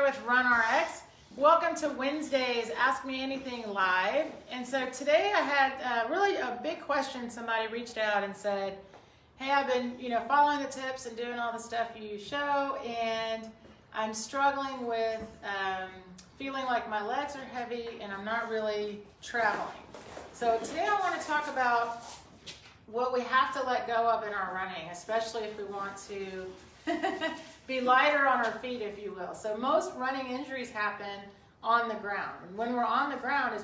with RunRx. Welcome to Wednesday's Ask Me Anything Live. And so today I had really a big question. Somebody reached out and said, hey, I've been following the tips and doing all the stuff you show, and I'm struggling with feeling like my legs are heavy and I'm not really traveling. So today I want to talk about what we have to let go of in our running, especially if we want to be lighter on our feet, if you will. So most running injuries happen on the ground. And when we're on the ground is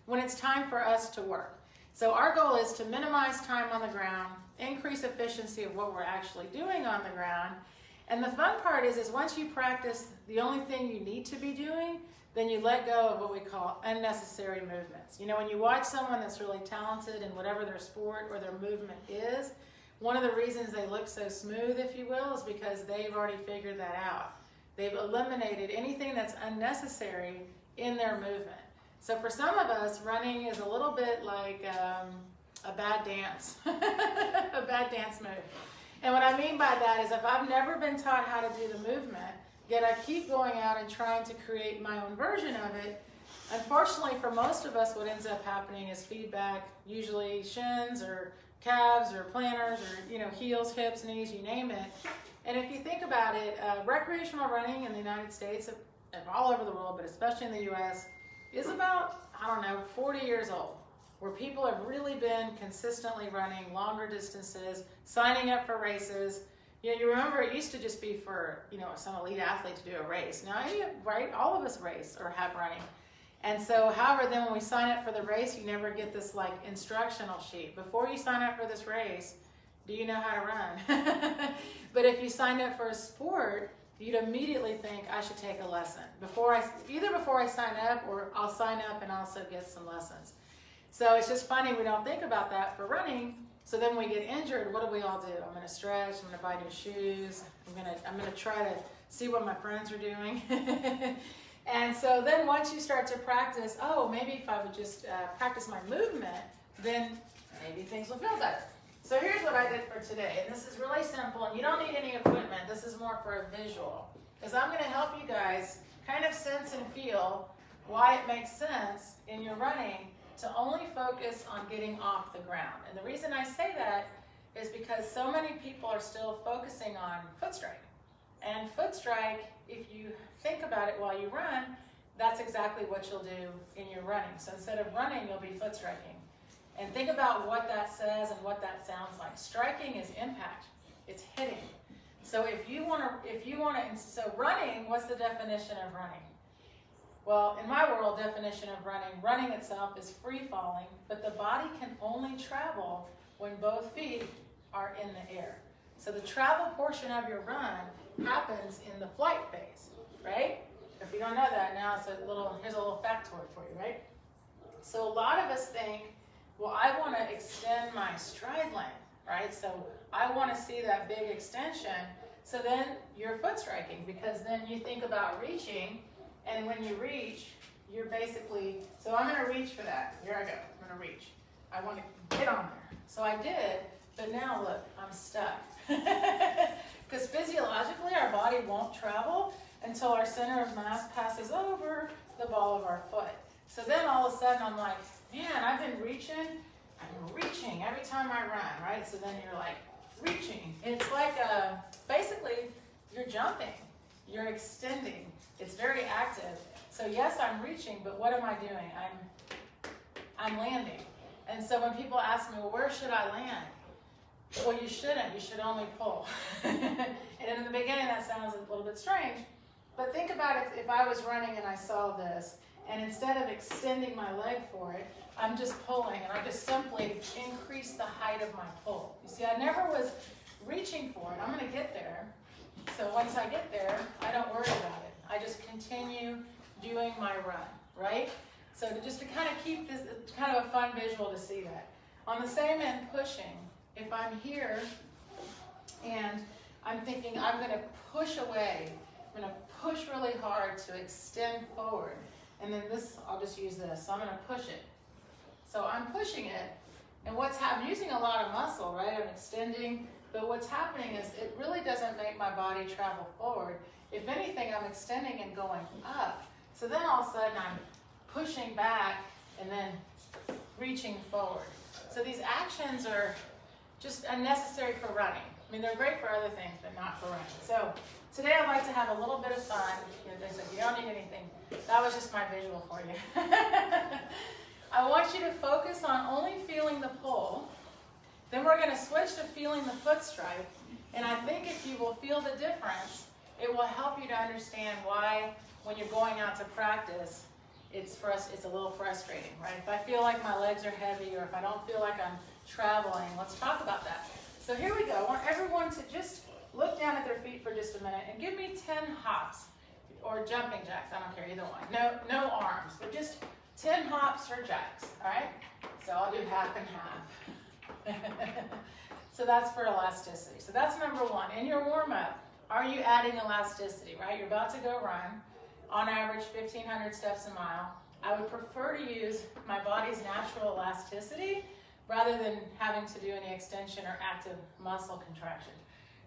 when it's time for us to work. So our goal is to minimize time on the ground, increase efficiency of what we're actually doing on the ground. And the fun part is once you practice the only thing you need to be doing, then you let go of what we call unnecessary movements. When you watch someone that's really talented in whatever their sport or their movement is, one of the reasons they look so smooth, if you will, is because they've already figured that out. They've eliminated anything that's unnecessary in their movement. So for some of us, running is a little bit like a bad dance, a bad dance move. And what I mean by that is if I've never been taught how to do the movement, yet I keep going out and trying to create my own version of it, unfortunately for most of us, what ends up happening is feedback, usually shins or calves or planters or heels, hips, knees, you name it. And if you think about it, recreational running in the United States and all over the world, but especially in the US, is about, 40 years old, where people have really been consistently running longer distances, signing up for races. You remember it used to just be for, some elite athlete to do a race. Now, right, all of us race or have running. And so, however, then when we sign up for the race, you never get this instructional sheet. Before you sign up for this race, do you know how to run? But if you signed up for a sport, you'd immediately think I should take a lesson. Either before I sign up or I'll sign up and also get some lessons. So it's just funny, we don't think about that for running. So then when we get injured, what do we all do? I'm going to stretch, I'm going to buy new shoes, I'm going to try to see what my friends are doing. And so then once you start to practice, maybe if I would just practice my movement, then maybe things will feel better. So here's what I did for today, and this is really simple, and you don't need any equipment. This is more for a visual, because I'm going to help you guys kind of sense and feel why it makes sense in your running to only focus on getting off the ground. And the reason I say that is because so many people are still focusing on foot strike. And foot strike, if you think about it while you run, that's exactly what you'll do in your running. So instead of running, you'll be foot striking. And think about what that says and what that sounds like. Striking is impact. It's hitting. So so running, what's the definition of running? Well, in my world, definition of running itself is free falling, but the body can only travel when both feet are in the air. So the travel portion of your run happens in the flight phase, right? If you don't know that, now here's a little factoid for you, right? So a lot of us think, well, I want to extend my stride length, right? So I want to see that big extension. So then you're foot striking, because then you think about reaching, and when you reach, you're basically, so I'm going to reach for that. Here I go. I'm going to reach. I want to get on there. So I did, but now look, I'm stuck. Because physiologically, our body won't travel until our center of mass passes over the ball of our foot. So then all of a sudden I'm like, man, I've been reaching. I'm reaching every time I run, right? So then you're like reaching. It's like basically you're jumping. You're extending. It's very active. So yes, I'm reaching, but what am I doing? I'm landing. And so when people ask me, well, where should I land? Well, you shouldn't. You should only pull. And in the beginning, that sounds a little bit strange. But think about it, if I was running and I saw this, and instead of extending my leg for it, I'm just pulling, and I just simply increase the height of my pull. You see, I never was reaching for it. I'm going to get there. So once I get there, I don't worry about it. I just continue doing my run, right? So just to kind of keep this, it's kind of a fun visual to see that. On the same end, pushing, if I'm here and I'm thinking I'm going to push away, I'm going to push really hard to extend forward. And then I'll just use this. So I'm going to push it. So I'm pushing it, and I'm using a lot of muscle, right? I'm extending, But what's happening is it really doesn't make my body travel forward. If anything, I'm extending and going up. So then all of a sudden I'm pushing back and then reaching forward. So these actions are just unnecessary for running. I mean, they're great for other things, but not for running. So today I'd like to have a little bit of fun. They said, you don't need anything. That was just my visual for you. I want you to focus on only feeling the pull. Then we're going to switch to feeling the foot strike. And I think if you will feel the difference, it will help you to understand why when you're going out to practice, it's a little frustrating, right? If I feel like my legs are heavy or if I don't feel like I'm traveling, let's talk about that. So here we go. I want everyone to just look down at their feet for just a minute and give me 10 hops or jumping jacks. I don't care, either one. No arms, but just 10 hops or jacks, all right? So I'll do half and half. So that's for elasticity. So that's number one. In your warm-up, are you adding elasticity, right? You're about to go run. On average, 1,500 steps a mile. I would prefer to use my body's natural elasticity rather than having to do any extension or active muscle contraction.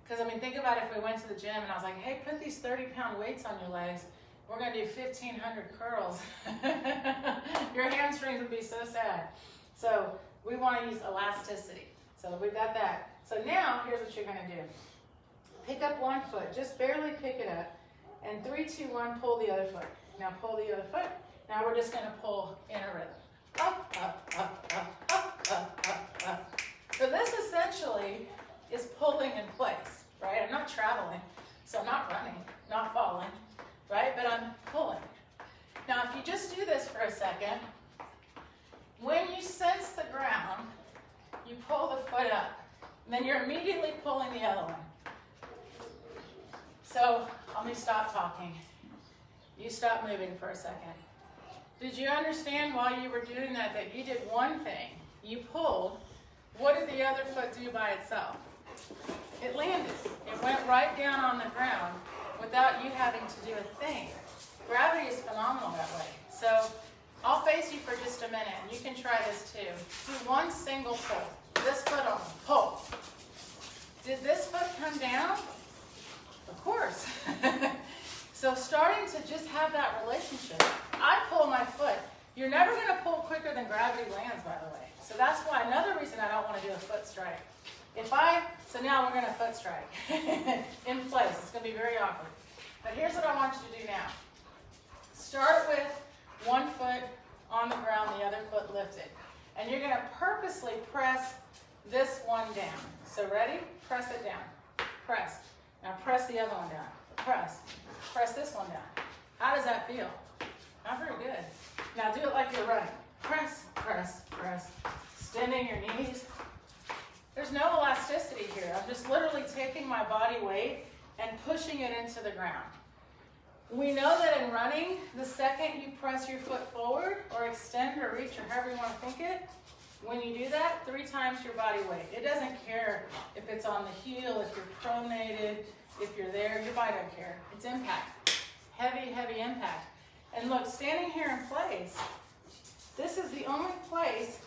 Because, I mean, think about if we went to the gym and I was like, hey, put these 30-pound weights on your legs. We're going to do 1,500 curls. Your hamstrings would be so sad. So we want to use elasticity. So we've got that. So now, here's what you're going to do. Pick up one foot. Just barely pick it up. And 3, 2, 1, pull the other foot. Now pull the other foot. Now we're just going to pull in a rhythm. Up, up, up, up, up, up, up, up. So this essentially is pulling in place, right? I'm not traveling, so I'm not running, not falling, right? But I'm pulling. Now if you just do this for a second, when you sense the ground, you pull the foot up. And then you're immediately pulling the other one. So let me stop talking. You stop moving for a second. Did you understand while you were doing that you did one thing? You pulled. What did the other foot do by itself? It landed. It went right down on the ground without you having to do a thing. Gravity is phenomenal that way. So I'll face you for just a minute, and you can try this too. Do one single pull. This foot on, pull. Did this foot come down? Of course. So starting to just have that relationship. I pull my foot. You're never going to pull quicker than gravity lands, by the way. So that's why another reason I don't want to do a foot strike. So now we're going to foot strike in place. It's going to be very awkward. But here's what I want you to do now. Start with one foot on the ground, the other foot lifted. And you're going to purposely press this one down. So ready? Press it down. Press. Now press the other one down. Press. Press this one down. How does that feel? Not very good. Now do it like you're running. Press, press, press. Extending your knees. There's no elasticity here. I'm just literally taking my body weight and pushing it into the ground. We know that in running, the second you press your foot forward or extend or reach or however you want to think it, when you do that, 3 times your body weight. It doesn't care if it's on the heel, if you're pronated, if you're there, your body doesn't care. It's impact. Heavy, heavy impact. And look, standing here in place, this is the only place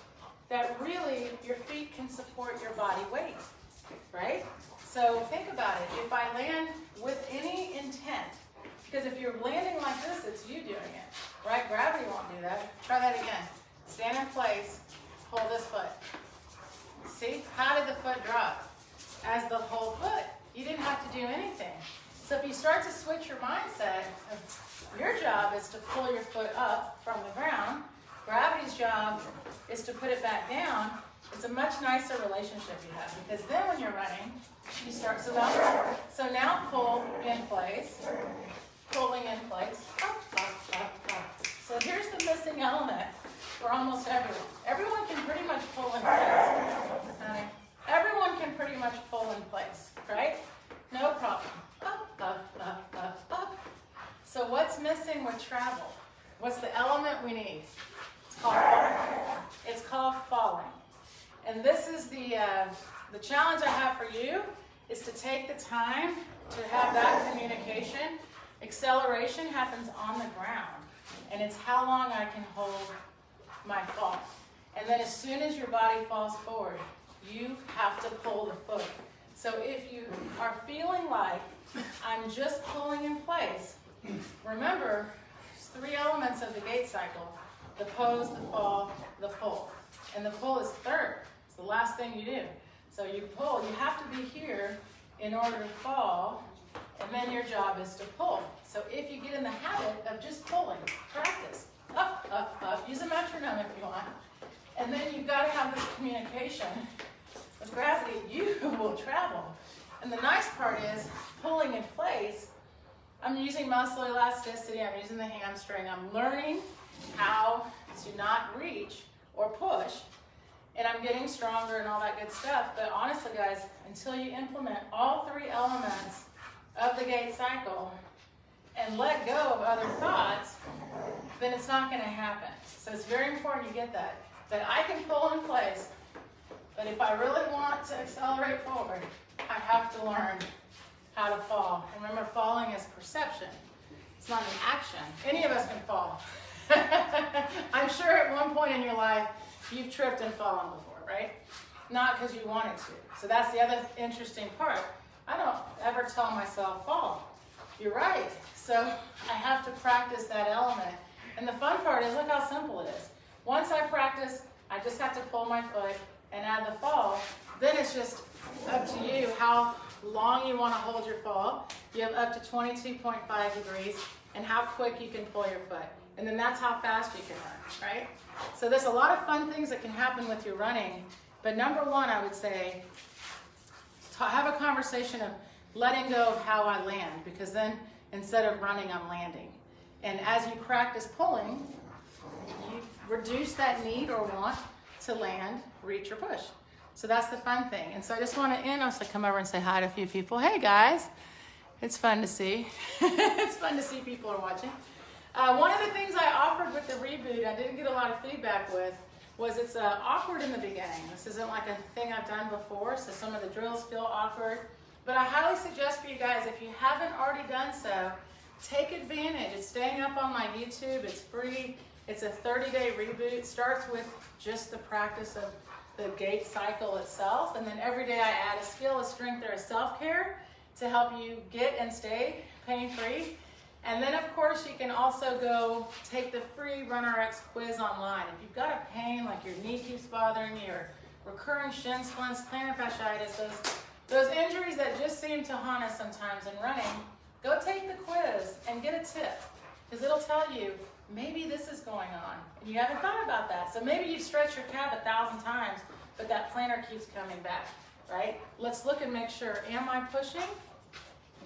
that really your feet can support your body weight, right? So think about it. If I land with any intent, because if you're landing like this, it's you doing it, right? Gravity won't do that. Try that again. Stand in place, pull this foot. See, how did the foot drop? As the whole foot. You didn't have to do anything. So if you start to switch your mindset, your job is to pull your foot up from the ground. Gravity's job is to put it back down. It's a much nicer relationship you have, because then when you're running, you start, so now pull in place, pulling in place, up, up, up, up. So here's the missing element for almost everyone. Everyone can pretty much pull in place. Everyone can pretty much pull in place, right? No problem. Up, up, up, up, up. So what's missing with travel? What's the element we need? It's called falling. It's called falling. And this is the challenge I have for you, is to take the time to have that communication. Acceleration happens on the ground, and it's how long I can hold my fall. And then as soon as your body falls forward, you have to pull the foot. So if you are feeling like I'm just pulling in place, remember, there's 3 elements of the gait cycle: the pose, the fall, the pull. And the pull is third. It's the last thing you do. So you pull, you have to be here in order to fall, and then your job is to pull. So if you get in the habit of just pulling, practice. Up, up, up. Use a metronome if you want. And then you've got to have this communication with gravity. You will travel. And the nice part is, pulling in place, I'm using muscle elasticity, I'm using the hamstring, I'm learning how to not reach or push, and I'm getting stronger and all that good stuff. But honestly, guys, until you implement all 3 elements of the gait cycle and let go of other thoughts, then it's not going to happen. So it's very important you get that. That I can pull in place, but if I really want to accelerate forward, I have to learn how to fall. And remember, falling is perception. It's not an action. Any of us can fall. I'm sure at one point in your life, you've tripped and fallen before, right? Not because you wanted to. So that's the other interesting part. I don't ever tell myself fall. You're right. So I have to practice that element. And the fun part is, look how simple it is. Once I practice, I just have to pull my foot and add the fall. Then it's just up to you how long you want to hold your fall. You have up to 22.5 degrees, and how quick you can pull your foot. And then that's how fast you can run, right? So there's a lot of fun things that can happen with your running. But number 1, I would say, have a conversation of letting go of how I land, because then instead of running, I'm landing. And as you practice pulling, you reduce that need or want to land, reach, or push. So that's the fun thing. And so I just want to end, I'll come over and say hi to a few people. Hey guys, it's fun to see. It's fun to see people are watching. One of the things I offered with the reboot, I didn't get a lot of feedback with, was it's awkward in the beginning. This isn't like a thing I've done before, so some of the drills feel awkward. But I highly suggest for you guys, if you haven't already done so, take advantage. It's staying up on my YouTube. It's free. It's a 30-day reboot. It starts with just the practice of the gait cycle itself, and then every day I add a skill, a strength, or a self-care to help you get and stay pain-free. And then, of course, you can also go take the free RunRx quiz online. If you've got a pain, like your knee keeps bothering you, or recurring shin splints, plantar fasciitis, those injuries that just seem to haunt us sometimes in running, go take the quiz and get a tip, because it'll tell you, maybe this is going on, and you haven't thought about that. So maybe you've stretched your calf 1,000 times, but that plantar keeps coming back, right? Let's look and make sure, am I pushing?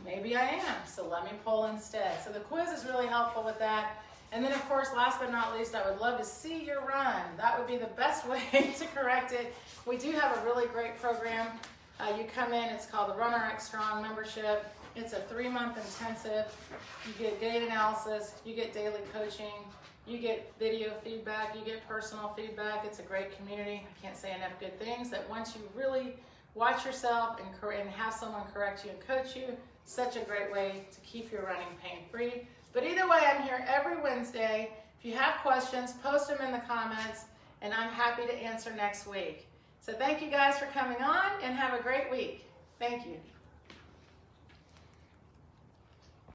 Maybe I am, so let me pull instead. So the quiz is really helpful with that. And then, of course, last but not least, I would love to see your run. That would be the best way to correct it. We do have a really great program. You come in, it's called the RunRx Strong membership. It's a 3-month intensive. You get gait analysis, you get daily coaching, you get video feedback, you get personal feedback. It's a great community. I can't say enough good things. That once you really watch yourself and have someone correct you and coach you, such a great way to keep your running pain-free. But either way, I'm here every Wednesday. If you have questions, post them in the comments, and I'm happy to answer next week. So thank you guys for coming on, and have a great week. Thank you.